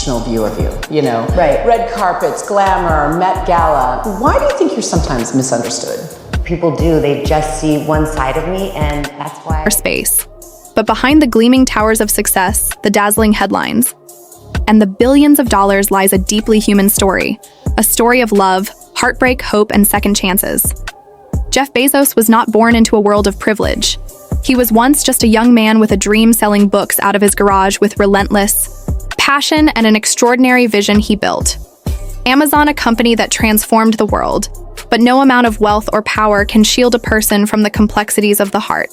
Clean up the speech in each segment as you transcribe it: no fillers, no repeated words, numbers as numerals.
traditional view of you, you know? Right. Red carpets, glamour, Met Gala. Why do you think you're sometimes misunderstood? People do. They just see one side of me, and that's why. Space. But behind the gleaming towers of success, the dazzling headlines, and the billions of dollars lies a deeply human story. A story of love, heartbreak, hope, and second chances. Jeff Bezos was not born into a world of privilege. He was once just a young man with a dream selling books out of his garage with relentless passion and an extraordinary vision he built. Amazon, a company that transformed the world. But no amount of wealth or power can shield a person from the complexities of the heart.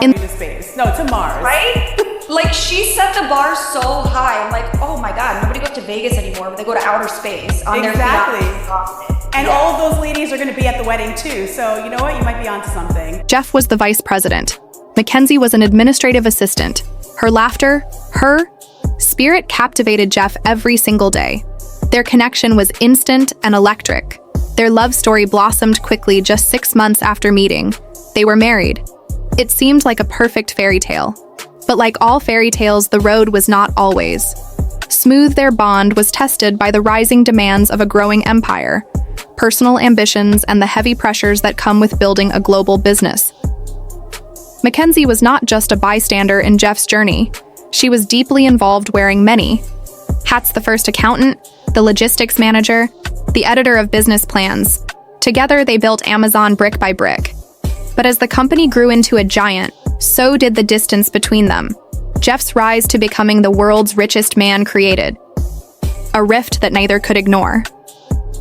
In space. No, to Mars. Right? Like, she set the bar so high. I'm like, oh my God, nobody goes to Vegas anymore, but they go to outer space on their Exactly. And all of those ladies are going to be at the wedding too. So you know what? You might be onto something. Jeff was the vice president. Mackenzie was an administrative assistant. Her laughter, her spirit captivated Jeff every single day. Their connection was instant and electric. Their love story blossomed quickly just 6 months after meeting. They were married. It seemed like a perfect fairy tale. But like all fairy tales, the road was not always smooth. Their bond was tested by the rising demands of a growing empire, personal ambitions, and the heavy pressures that come with building a global business. Mackenzie was not just a bystander in Jeff's journey. She was deeply involved, wearing many hats: the first accountant, the logistics manager, the editor of business plans. Together, they built Amazon brick by brick. But as the company grew into a giant, so did the distance between them. Jeff's rise to becoming the world's richest man created a rift that neither could ignore.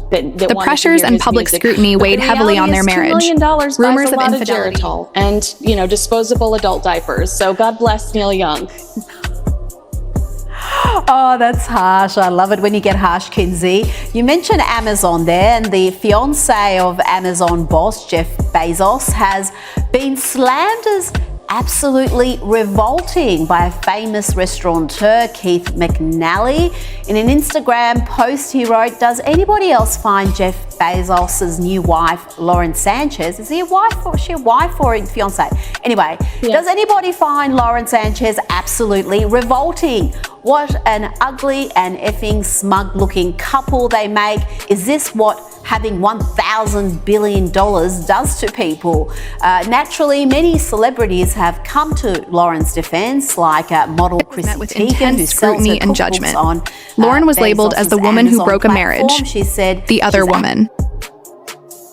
The pressures and public scrutiny weighed heavily on their marriage. Rumors of infidelity and, disposable adult diapers. So God bless Neil Young. Oh, that's harsh. I love it when you get harsh, Kinsey. You mentioned Amazon there, and the fiance of Amazon boss Jeff Bezos has been slammed as absolutely revolting by a famous restaurateur, Keith McNally. In an Instagram post he wrote, "Does anybody else find Jeff Bezos' new wife, Lauren Sanchez," is he a wife or is she a wife or a fiance? Anyway, Does anybody find Lauren Sanchez absolutely revolting? What an ugly and effing smug looking couple they make. Is this what having $1,000 billion does to people? Naturally, many celebrities have come to Lauren's defense, like model Chrissy with Teigen, intense who sells scrutiny her and cookbooks judgment. on Lauren was labeled as the woman who Amazon broke a platform. marriage, She said the other woman.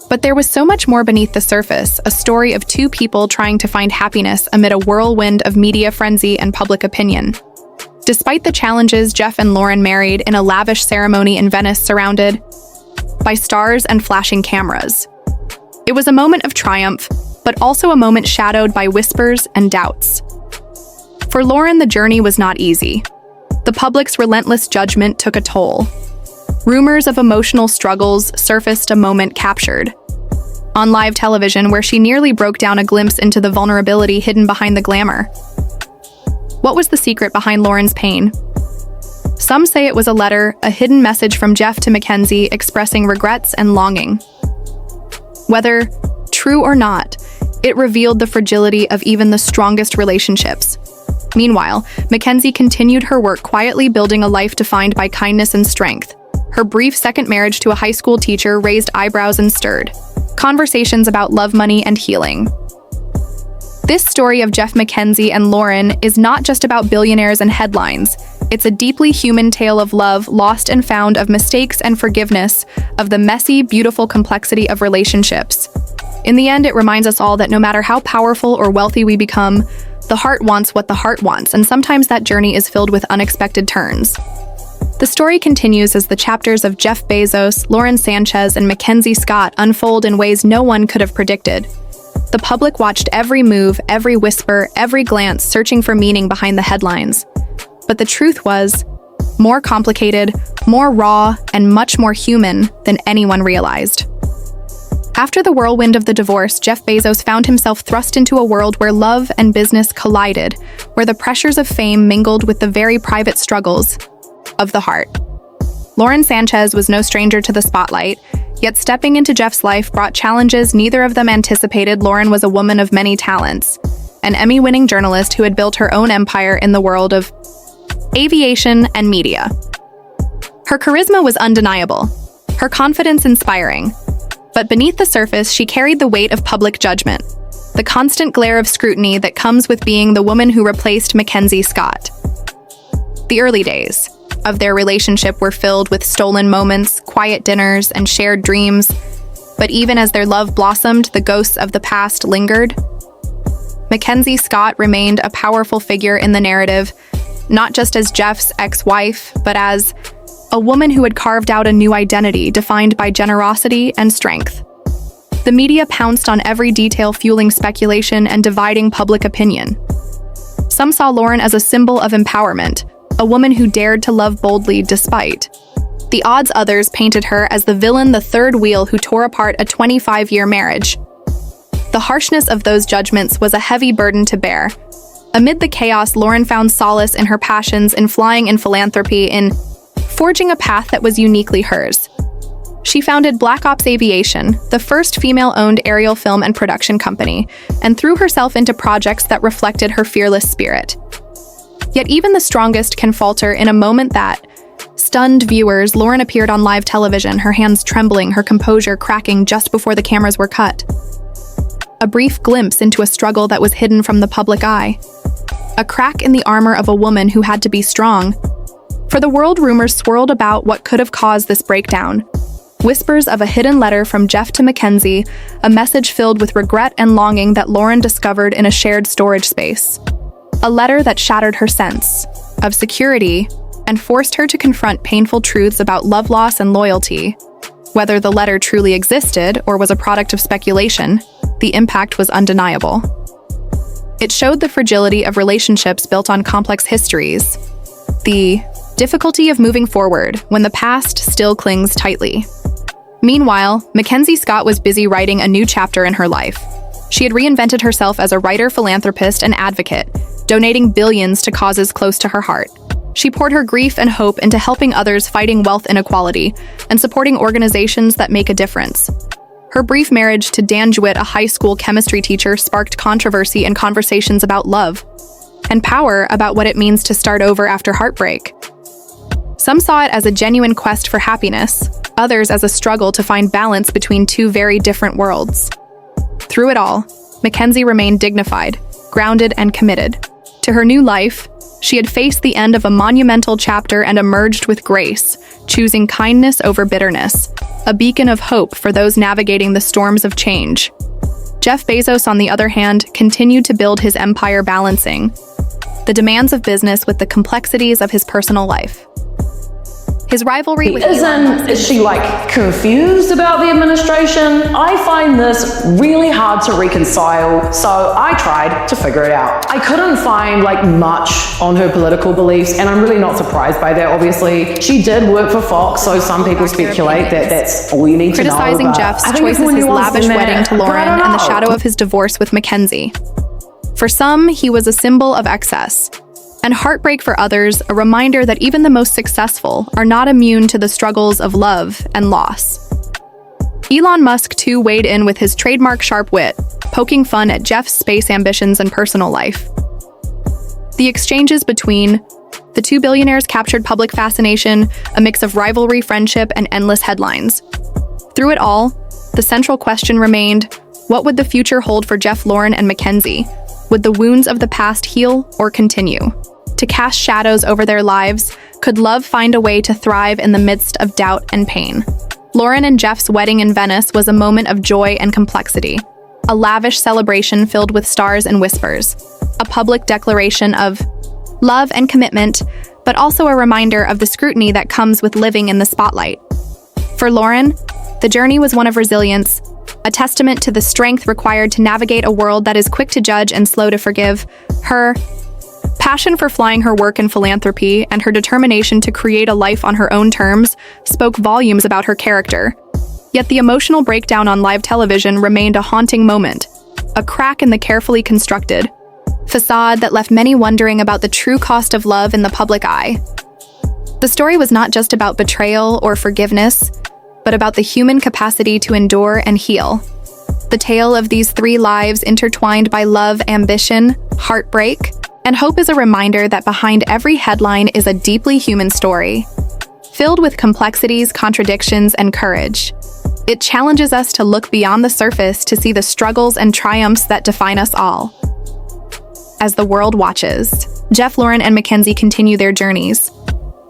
But there was so much more beneath the surface, a story of two people trying to find happiness amid a whirlwind of media frenzy and public opinion. Despite the challenges, Jeff and Lauren married in a lavish ceremony in Venice, surrounded by stars and flashing cameras. It was a moment of triumph, but also a moment shadowed by whispers and doubts. For Lauren, the journey was not easy. The public's relentless judgment took a toll. Rumors of emotional struggles surfaced, a moment captured on live television where she nearly broke down, a glimpse into the vulnerability hidden behind the glamour. What was the secret behind Lauren's pain? Some say it was a letter, a hidden message from Jeff to Mackenzie expressing regrets and longing. Whether true or not, it revealed the fragility of even the strongest relationships. Meanwhile, Mackenzie continued her work, quietly building a life defined by kindness and strength. Her brief second marriage to a high school teacher raised eyebrows and stirred conversations about love, money, and healing. This story of Jeff, Mackenzie, and Lauren is not just about billionaires and headlines. It's a deeply human tale of love, lost and found, of mistakes and forgiveness, of the messy, beautiful complexity of relationships. In the end, it reminds us all that no matter how powerful or wealthy we become, the heart wants what the heart wants, and sometimes that journey is filled with unexpected turns. The story continues as the chapters of Jeff Bezos, Lauren Sanchez, and Mackenzie Scott unfold in ways no one could have predicted. The public watched every move, every whisper, every glance, searching for meaning behind the headlines. But the truth was more complicated, more raw, and much more human than anyone realized. After the whirlwind of the divorce, Jeff Bezos found himself thrust into a world where love and business collided, where the pressures of fame mingled with the very private struggles of the heart. Lauren Sanchez was no stranger to the spotlight, yet stepping into Jeff's life brought challenges neither of them anticipated. Lauren was a woman of many talents, an Emmy-winning journalist who had built her own empire in the world of aviation and media. Her charisma was undeniable, her confidence inspiring. But beneath the surface, she carried the weight of public judgment, the constant glare of scrutiny that comes with being the woman who replaced Mackenzie Scott. The early days of their relationship were filled with stolen moments, quiet dinners, and shared dreams. But even as their love blossomed, the ghosts of the past lingered. Mackenzie Scott remained a powerful figure in the narrative, not just as Jeff's ex-wife, but as a woman who had carved out a new identity defined by generosity and strength. The media pounced on every detail, fueling speculation and dividing public opinion. Some saw Lauren as a symbol of empowerment, a woman who dared to love boldly despite the odds. Others painted her as the villain, the third wheel who tore apart a 25-year marriage. The harshness of those judgments was a heavy burden to bear. Amid the chaos, Lauren found solace in her passions, in flying, in philanthropy, in forging a path that was uniquely hers. She founded Black Ops Aviation, the first female-owned aerial film and production company, and threw herself into projects that reflected her fearless spirit. Yet even the strongest can falter. In a moment that stunned viewers, Lauren appeared on live television, her hands trembling, her composure cracking just before the cameras were cut. A brief glimpse into a struggle that was hidden from the public eye. A crack in the armor of a woman who had to be strong. For the world, rumors swirled about what could have caused this breakdown. Whispers of a hidden letter from Jeff to Mackenzie, a message filled with regret and longing that Lauren discovered in a shared storage space. A letter that shattered her sense of security and forced her to confront painful truths about love loss and loyalty. Whether the letter truly existed or was a product of speculation, the impact was undeniable. It showed the fragility of relationships built on complex histories, the difficulty of moving forward when the past still clings tightly. Meanwhile, Mackenzie Scott was busy writing a new chapter in her life. She had reinvented herself as a writer, philanthropist, and advocate, donating billions to causes close to her heart. She poured her grief and hope into helping others fighting wealth inequality and supporting organizations that make a difference. Her brief marriage to Dan Jewett, a high school chemistry teacher, sparked controversy and conversations about love and power, about what it means to start over after heartbreak. Some saw it as a genuine quest for happiness, others as a struggle to find balance between two very different worlds. Through it all, Mackenzie remained dignified, grounded, and committed. To her new life, she had faced the end of a monumental chapter and emerged with grace, choosing kindness over bitterness, a beacon of hope for those navigating the storms of change. Jeff Bezos, on the other hand, continued to build his empire, balancing the demands of business with the complexities of his personal life. His rivalry with Is she like confused about the administration? I find this really hard to reconcile, so I tried to figure it out. I couldn't find like much on her political beliefs, and I'm really not surprised by that. Obviously, she did work for Fox, so some people speculate that that's all you need to know. Criticizing Jeff's choices, his lavish wedding to Lauren, and the shadow of his divorce with Mackenzie. For some, he was a symbol of excess, and heartbreak for others, a reminder that even the most successful are not immune to the struggles of love and loss. Elon Musk, too, weighed in with his trademark sharp wit, poking fun at Jeff's space ambitions and personal life. The exchanges between the two billionaires captured public fascination, a mix of rivalry, friendship, and endless headlines. Through it all, the central question remained, what would the future hold for Jeff, Lauren, and Mackenzie? Would the wounds of the past heal or continue to cast shadows over their lives? Could love find a way to thrive in the midst of doubt and pain? Lauren and Jeff's wedding in Venice was a moment of joy and complexity, a lavish celebration filled with stars and whispers, a public declaration of love and commitment, but also a reminder of the scrutiny that comes with living in the spotlight. For Lauren, the journey was one of resilience, a testament to the strength required to navigate a world that is quick to judge and slow to forgive. Her passion for flying, her work in philanthropy, and her determination to create a life on her own terms spoke volumes about her character. Yet the emotional breakdown on live television remained a haunting moment, a crack in the carefully constructed facade that left many wondering about the true cost of love in the public eye. The story was not just about betrayal or forgiveness, but about the human capacity to endure and heal. The tale of these three lives intertwined by love, ambition, heartbreak, and hope is a reminder that behind every headline is a deeply human story, filled with complexities, contradictions, and courage. It challenges us to look beyond the surface to see the struggles and triumphs that define us all. As the world watches, Jeff, Lauren, and Mackenzie continue their journeys.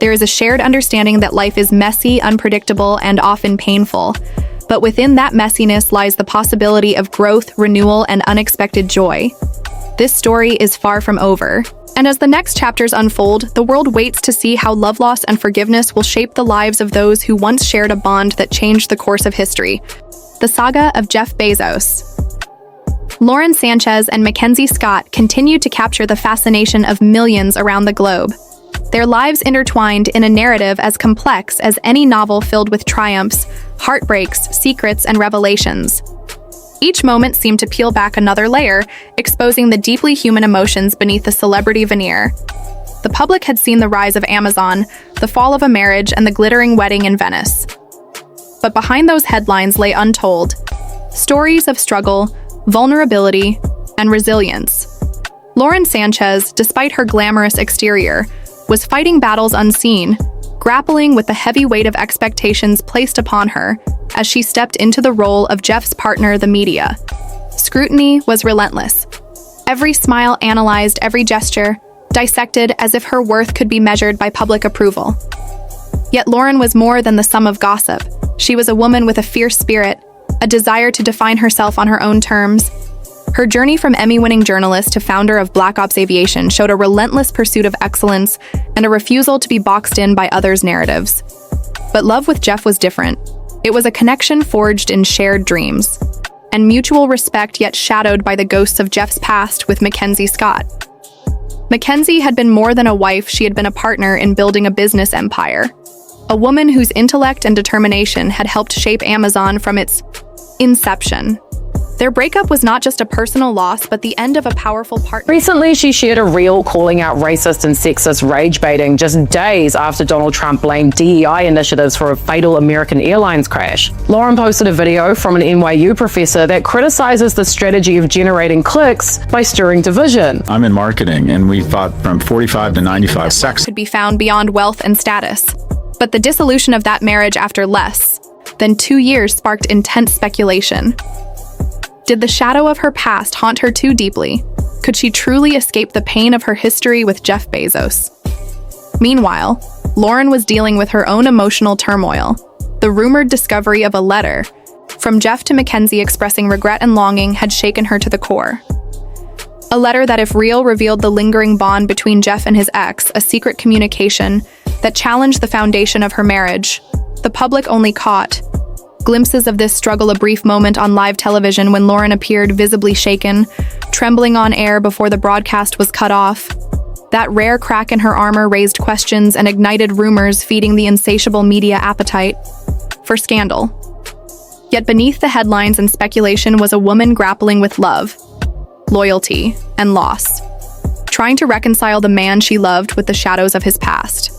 There is a shared understanding that life is messy, unpredictable, and often painful. But within that messiness lies the possibility of growth, renewal, and unexpected joy. This story is far from over. And as the next chapters unfold, the world waits to see how love loss and forgiveness will shape the lives of those who once shared a bond that changed the course of history. The saga of Jeff Bezos. Lauren Sanchez and Mackenzie Scott continue to capture the fascination of millions around the globe. Their lives intertwined in a narrative as complex as any novel filled with triumphs, heartbreaks, secrets, and revelations. Each moment seemed to peel back another layer, exposing the deeply human emotions beneath the celebrity veneer. The public had seen the rise of Amazon, the fall of a marriage, and the glittering wedding in Venice. But behind those headlines lay untold stories of struggle, vulnerability, and resilience. Lauren Sanchez, despite her glamorous exterior, was fighting battles unseen, grappling with the heavy weight of expectations placed upon her as she stepped into the role of Jeff's partner, the media. Scrutiny was relentless. Every smile analyzed, every gesture dissected as if her worth could be measured by public approval. Yet Lauren was more than the sum of gossip. She was a woman with a fierce spirit, a desire to define herself on her own terms. Her journey from Emmy-winning journalist to founder of Black Ops Aviation showed a relentless pursuit of excellence and a refusal to be boxed in by others' narratives. But love with Jeff was different. It was a connection forged in shared dreams, and mutual respect yet shadowed by the ghosts of Jeff's past with Mackenzie Scott. Mackenzie had been more than a wife, she had been a partner in building a business empire. A woman whose intellect and determination had helped shape Amazon from its inception. Their breakup was not just a personal loss, but the end of a powerful partnership. Recently, she shared a reel calling out racist and sexist rage baiting just days after Donald Trump blamed DEI initiatives for a fatal American Airlines crash. Lauren posted a video from an NYU professor that criticizes the strategy of generating clicks by stirring division. I'm in marketing, and we fought from 45 to 95 sex. Could be found beyond wealth and status. But the dissolution of that marriage after less than 2 years sparked intense speculation. Did the shadow of her past haunt her too deeply? Could she truly escape the pain of her history with Jeff Bezos? Meanwhile, Lauren was dealing with her own emotional turmoil. The rumored discovery of a letter from Jeff to Mackenzie expressing regret and longing had shaken her to the core. A letter that, if real, revealed the lingering bond between Jeff and his ex, a secret communication that challenged the foundation of her marriage. The public only caught glimpses of this struggle a brief moment on live television when Lauren appeared visibly shaken, trembling on air before the broadcast was cut off. That rare crack in her armor raised questions and ignited rumors, feeding the insatiable media appetite for scandal. Yet beneath the headlines and speculation was a woman grappling with love, loyalty, and loss, trying to reconcile the man she loved with the shadows of his past.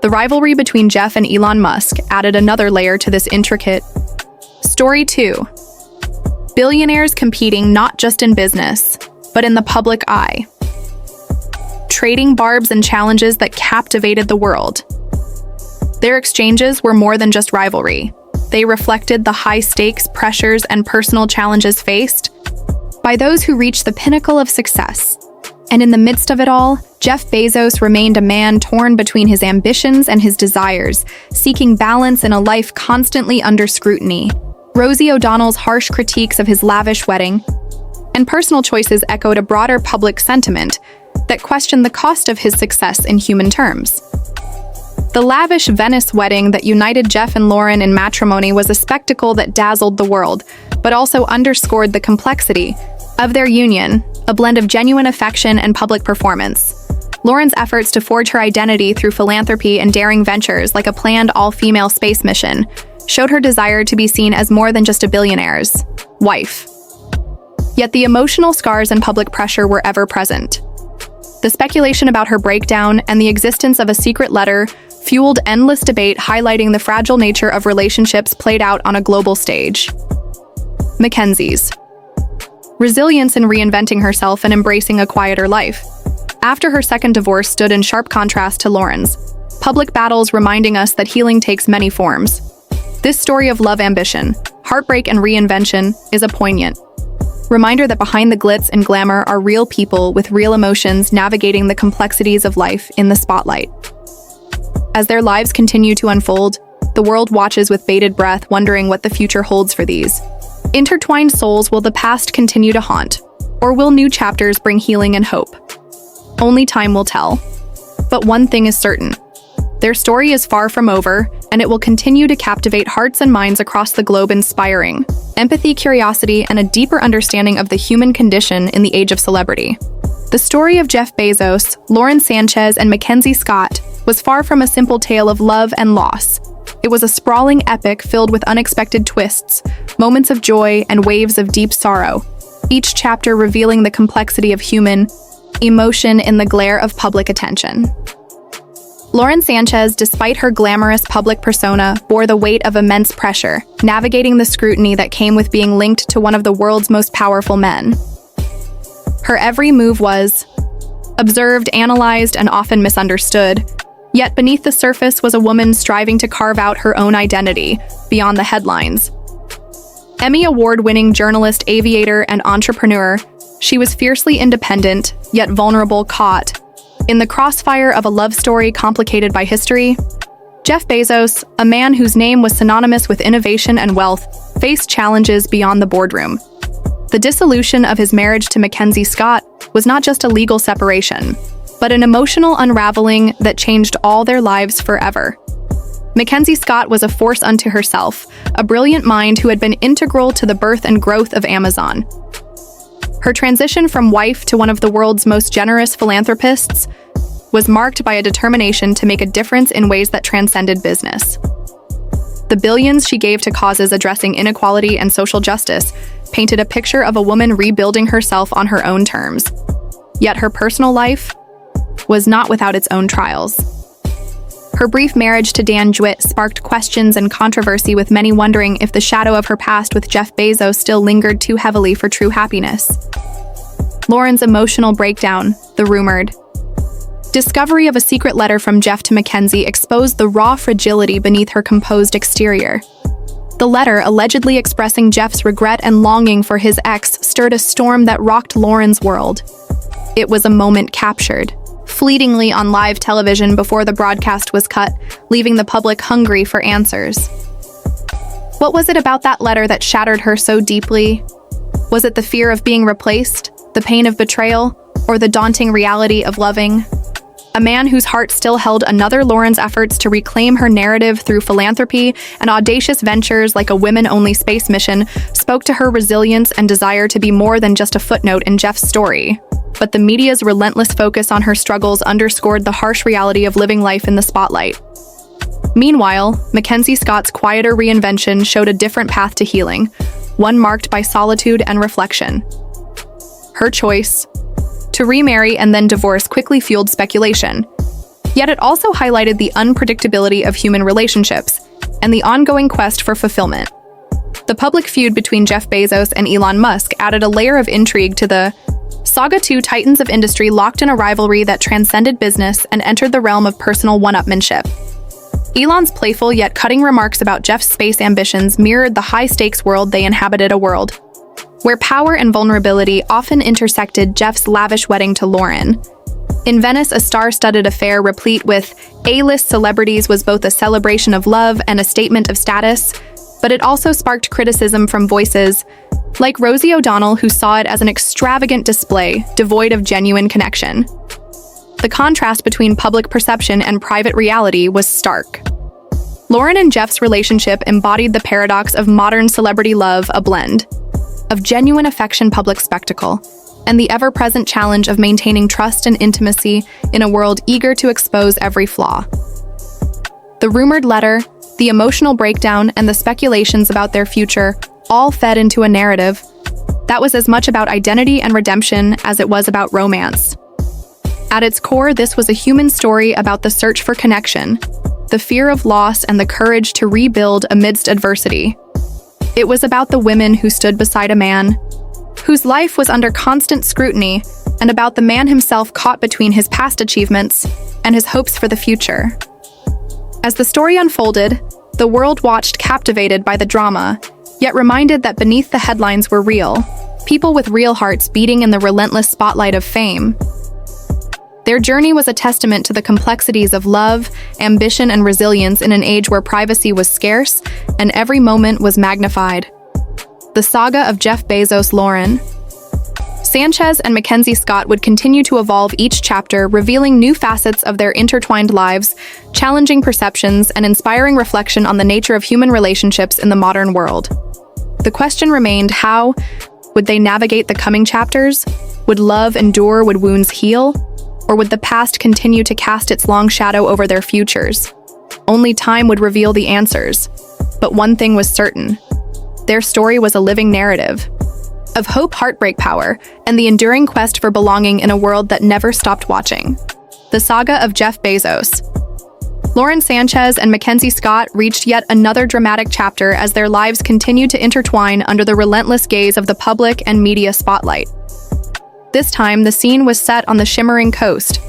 The rivalry between Jeff and Elon Musk added another layer to this intricate story too. Billionaires competing not just in business, but in the public eye. Trading barbs and challenges that captivated the world. Their exchanges were more than just rivalry. They reflected the high stakes, pressures, and personal challenges faced by those who reached the pinnacle of success. And in the midst of it all, Jeff Bezos remained a man torn between his ambitions and his desires, seeking balance in a life constantly under scrutiny. Rosie O'Donnell's harsh critiques of his lavish wedding and personal choices echoed a broader public sentiment that questioned the cost of his success in human terms. The lavish Venice wedding that united Jeff and Lauren in matrimony was a spectacle that dazzled the world, but also underscored the complexity of their union, a blend of genuine affection and public performance. Lauren's efforts to forge her identity through philanthropy and daring ventures like a planned all-female space mission showed her desire to be seen as more than just a billionaire's wife. Yet the emotional scars and public pressure were ever present. The speculation about her breakdown and the existence of a secret letter fueled endless debate, highlighting the fragile nature of relationships played out on a global stage. Mackenzie's resilience in reinventing herself and embracing a quieter life. After her second divorce stood in sharp contrast to Lauren's public battles reminding us that healing takes many forms. This story of love, ambition, heartbreak, and reinvention is a poignant reminder that behind the glitz and glamour are real people with real emotions navigating the complexities of life in the spotlight. As their lives continue to unfold, the world watches with bated breath, wondering what the future holds for these intertwined souls. Will the past continue to haunt, or will new chapters bring healing and hope? Only time will tell. But one thing is certain. Their story is far from over, and it will continue to captivate hearts and minds across the globe, inspiring empathy, curiosity, and a deeper understanding of the human condition in the age of celebrity. The story of Jeff Bezos, Lauren Sanchez, and Mackenzie Scott was far from a simple tale of love and loss. It was a sprawling epic filled with unexpected twists, moments of joy, and waves of deep sorrow, each chapter revealing the complexity of human emotion in the glare of public attention. Lauren Sanchez, despite her glamorous public persona, bore the weight of immense pressure, navigating the scrutiny that came with being linked to one of the world's most powerful men. Her every move was observed, analyzed, and often misunderstood. Yet beneath the surface was a woman striving to carve out her own identity beyond the headlines. Emmy Award-winning journalist, aviator, and entrepreneur, she was fiercely independent, yet vulnerable, caught in the crossfire of a love story complicated by history. Jeff Bezos, a man whose name was synonymous with innovation and wealth, faced challenges beyond the boardroom. The dissolution of his marriage to Mackenzie Scott was not just a legal separation, but an emotional unraveling that changed all their lives forever. Mackenzie Scott was a force unto herself, a brilliant mind who had been integral to the birth and growth of Amazon. Her transition from wife to one of the world's most generous philanthropists was marked by a determination to make a difference in ways that transcended business. The billions she gave to causes addressing inequality and social justice painted a picture of a woman rebuilding herself on her own terms. Yet her personal life was not without its own trials. Her brief marriage to Dan Jewett sparked questions and controversy, with many wondering if the shadow of her past with Jeff Bezos still lingered too heavily for true happiness. Lauren's emotional breakdown, the rumored discovery of a secret letter from Jeff to Mackenzie, exposed the raw fragility beneath her composed exterior. The letter, allegedly expressing Jeff's regret and longing for his ex, stirred a storm that rocked Lauren's world. It was a moment captured fleetingly on live television before the broadcast was cut, leaving the public hungry for answers. What was it about that letter that shattered her so deeply? Was it the fear of being replaced, the pain of betrayal, or the daunting reality of loving a man whose heart still held another? Lauren's efforts to reclaim her narrative through philanthropy and audacious ventures like a women-only space mission spoke to her resilience and desire to be more than just a footnote in Jeff's story. But the media's relentless focus on her struggles underscored the harsh reality of living life in the spotlight. Meanwhile, Mackenzie Scott's quieter reinvention showed a different path to healing, one marked by solitude and reflection. Her choice to remarry and then divorce quickly fueled speculation. Yet it also highlighted the unpredictability of human relationships and the ongoing quest for fulfillment. The public feud between Jeff Bezos and Elon Musk added a layer of intrigue to the saga. Two titans of industry locked in a rivalry that transcended business and entered the realm of personal one-upmanship. Elon's playful yet cutting remarks about Jeff's space ambitions mirrored the high-stakes world they inhabited, a world where power and vulnerability often intersected. Jeff's lavish wedding to Lauren in Venice, a star-studded affair replete with A-list celebrities, was both a celebration of love and a statement of status, but it also sparked criticism from voices like Rosie O'Donnell, who saw it as an extravagant display devoid of genuine connection. The contrast between public perception and private reality was stark. Lauren and Jeff's relationship embodied the paradox of modern celebrity love, a blend of genuine affection, public spectacle, and the ever-present challenge of maintaining trust and intimacy in a world eager to expose every flaw. The rumored letter, the emotional breakdown, and the speculations about their future all fed into a narrative that was as much about identity and redemption as it was about romance. At its core, this was a human story about the search for connection, the fear of loss, and the courage to rebuild amidst adversity. It was about the women who stood beside a man whose life was under constant scrutiny, and about the man himself caught between his past achievements and his hopes for the future. As the story unfolded, the world watched captivated by the drama, yet reminded that beneath the headlines were real, people with real hearts beating in the relentless spotlight of fame. Their journey was a testament to the complexities of love, ambition, and resilience in an age where privacy was scarce and every moment was magnified. The saga of Jeff Bezos, Lauren Sanchez, and Mackenzie Scott would continue to evolve each chapter, revealing new facets of their intertwined lives, challenging perceptions, and inspiring reflection on the nature of human relationships in the modern world. The question remained: how would they navigate the coming chapters? Would love endure? Would wounds heal? Or would the past continue to cast its long shadow over their futures? Only time would reveal the answers. But one thing was certain: their story was a living narrative of hope, heartbreak, power, and the enduring quest for belonging in a world that never stopped watching. The saga of Jeff Bezos. Lauren Sanchez and Mackenzie Scott reached yet another dramatic chapter as their lives continued to intertwine under the relentless gaze of the public and media spotlight. This time, the scene was set on the shimmering coast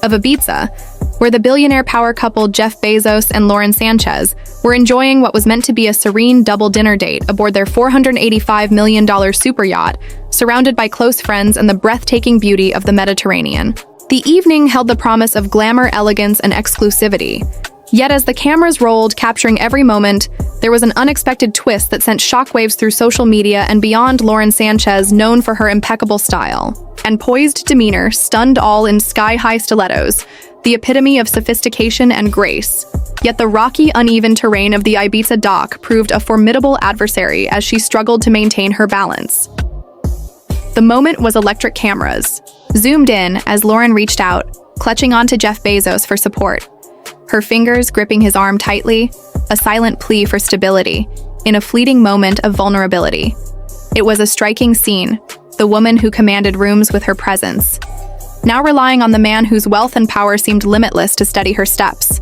of Ibiza, where the billionaire power couple Jeff Bezos and Lauren Sanchez were enjoying what was meant to be a serene double dinner date aboard their $485 million super yacht, surrounded by close friends and the breathtaking beauty of the Mediterranean. The evening held the promise of glamour, elegance, and exclusivity. Yet as the cameras rolled, capturing every moment, there was an unexpected twist that sent shockwaves through social media and beyond. Lauren Sanchez, known for her impeccable style and poised demeanor, stunned all in sky-high stilettos, the epitome of sophistication and grace. Yet the rocky, uneven terrain of the Ibiza dock proved a formidable adversary as she struggled to maintain her balance. The moment was electric. Cameras zoomed in as Lauren reached out, clutching onto Jeff Bezos for support, her fingers gripping his arm tightly, a silent plea for stability, in a fleeting moment of vulnerability. It was a striking scene, the woman who commanded rooms with her presence, now relying on the man whose wealth and power seemed limitless to steady her steps.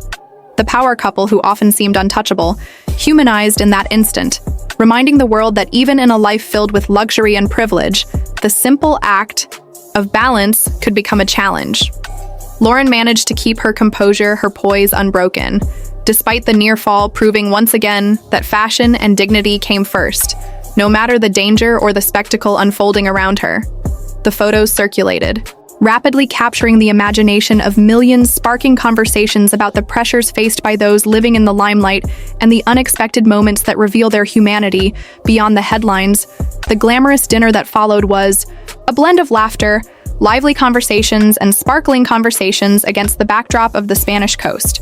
The power couple, who often seemed untouchable, humanized in that instant, reminding the world that even in a life filled with luxury and privilege, the simple act of balance could become a challenge. Lauren managed to keep her composure, her poise unbroken, despite the near fall, proving once again that fashion and dignity came first, no matter the danger or the spectacle unfolding around her. The photos circulated, rapidly capturing the imagination of millions, sparking conversations about the pressures faced by those living in the limelight and the unexpected moments that reveal their humanity beyond the headlines. The glamorous dinner that followed was a blend of laughter, lively conversations, and sparkling conversations against the backdrop of the Spanish coast.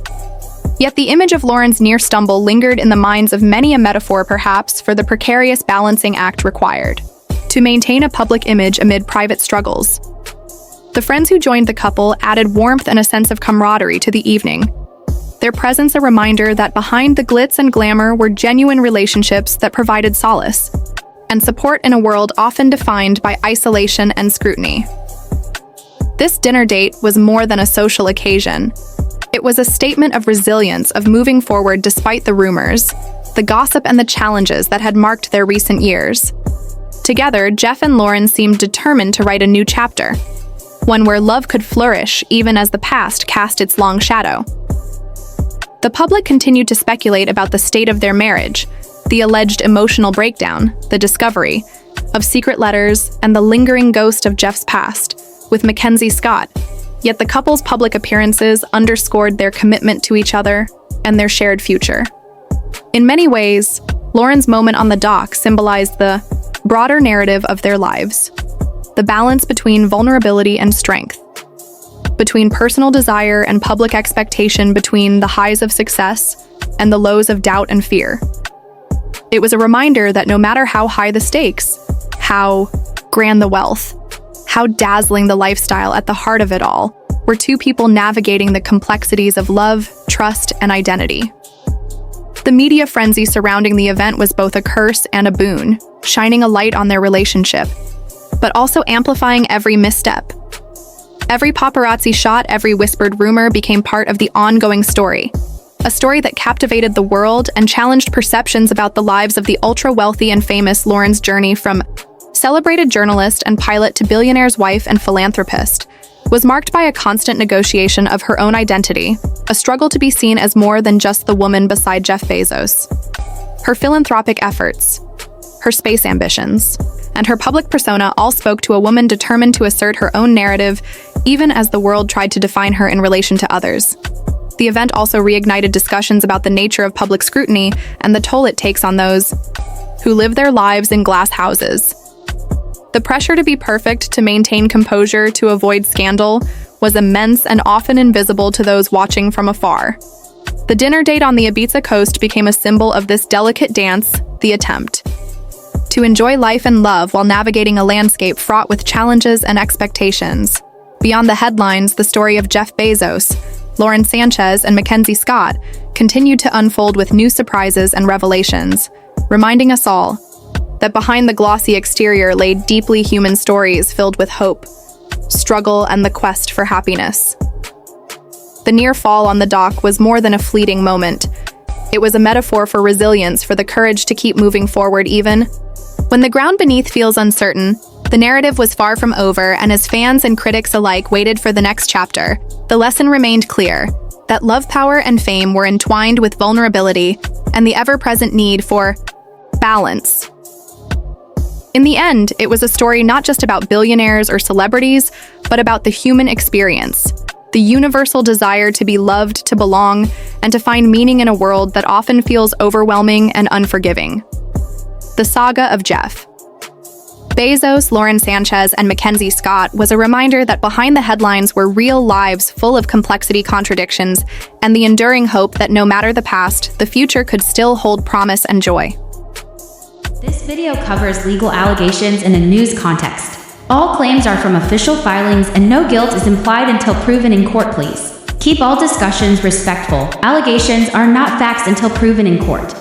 Yet the image of Lauren's near stumble lingered in the minds of many, a metaphor perhaps for the precarious balancing act required to maintain a public image amid private struggles. The friends who joined the couple added warmth and a sense of camaraderie to the evening, their presence a reminder that behind the glitz and glamour were genuine relationships that provided solace and support in a world often defined by isolation and scrutiny. This dinner date was more than a social occasion. It was a statement of resilience, of moving forward despite the rumors, the gossip, and the challenges that had marked their recent years. Together, Jeff and Lauren seemed determined to write a new chapter, one where love could flourish even as the past cast its long shadow. The public continued to speculate about the state of their marriage, the alleged emotional breakdown, the discovery of secret letters, and the lingering ghost of Jeff's past with Mackenzie Scott. Yet the couple's public appearances underscored their commitment to each other and their shared future. In many ways, Lauren's moment on the dock symbolized the broader narrative of their lives, the balance between vulnerability and strength, between personal desire and public expectation, between the highs of success and the lows of doubt and fear. It was a reminder that no matter how high the stakes, how grand the wealth, how dazzling the lifestyle, at the heart of it all were two people navigating the complexities of love, trust, and identity. The media frenzy surrounding the event was both a curse and a boon, shining a light on their relationship, but also amplifying every misstep. Every paparazzi shot, every whispered rumor became part of the ongoing story, a story that captivated the world and challenged perceptions about the lives of the ultra-wealthy and famous. Lauren's journey from celebrated journalist and pilot to billionaire's wife and philanthropist was marked by a constant negotiation of her own identity, a struggle to be seen as more than just the woman beside Jeff Bezos. Her philanthropic efforts, her space ambitions, and her public persona all spoke to a woman determined to assert her own narrative, even as the world tried to define her in relation to others. The event also reignited discussions about the nature of public scrutiny and the toll it takes on those who live their lives in glass houses. The pressure to be perfect, to maintain composure, to avoid scandal, was immense and often invisible to those watching from afar. The dinner date on the Ibiza coast became a symbol of this delicate dance, the attempt to enjoy life and love while navigating a landscape fraught with challenges and expectations. Beyond the headlines, the story of Jeff Bezos, Lauren Sanchez, and Mackenzie Scott continued to unfold with new surprises and revelations, reminding us all that behind the glossy exterior lay deeply human stories filled with hope, struggle, and the quest for happiness. The near fall on the dock was more than a fleeting moment. It was a metaphor for resilience, for the courage to keep moving forward even when the ground beneath feels uncertain. The narrative was far from over, and as fans and critics alike waited for the next chapter, the lesson remained clear: that love, power, and fame were entwined with vulnerability and the ever-present need for balance. In the end, it was a story not just about billionaires or celebrities, but about the human experience, the universal desire to be loved, to belong, and to find meaning in a world that often feels overwhelming and unforgiving. The saga of Jeff Bezos, Lauren Sanchez, and Mackenzie Scott was a reminder that behind the headlines were real lives full of complexity, contradictions, and the enduring hope that no matter the past, the future could still hold promise and joy. This video covers legal allegations in a news context. All claims are from official filings and no guilt is implied until proven in court, please. Keep all discussions respectful. Allegations are not facts until proven in court.